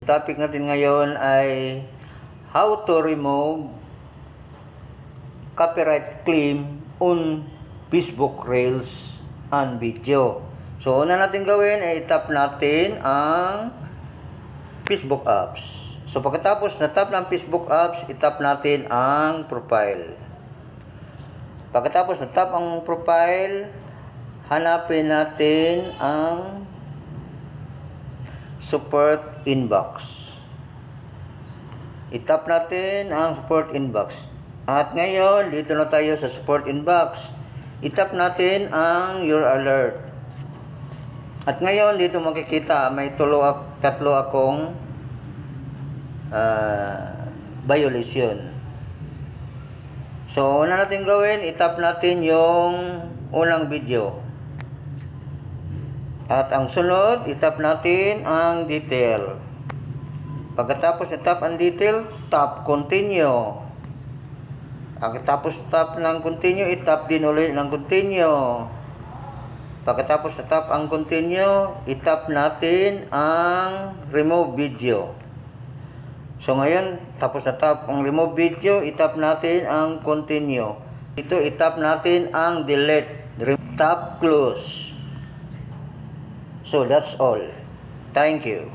Topic natin ngayon ay how to remove copyright claim on Facebook Reels and video. So, una natin gawin ay tap natin ang Facebook apps. So, pagkatapos na tap ng Facebook apps, itap natin ang profile. Pagkatapos na tap ang profile, hanapin natin ang support inbox. Itap natin ang support inbox. At ngayon, dito na tayo sa support inbox. Itap natin ang your alert. At ngayon, dito makikita may tatlo akong violation. So, una natin gawin, itap natin yung unang video. At ang sunod, itap natin ang detail. Pagkatapos itap ang detail, tap continue. Pagkatapos tap ng continue, itap din ulit ng continue. Pagkatapos tap ang continue, itap natin ang remove video. So ngayon, tapos na tap ang remove video, itap natin ang continue. Ito, itap natin ang delete. Tap close. So that's all. Thank you.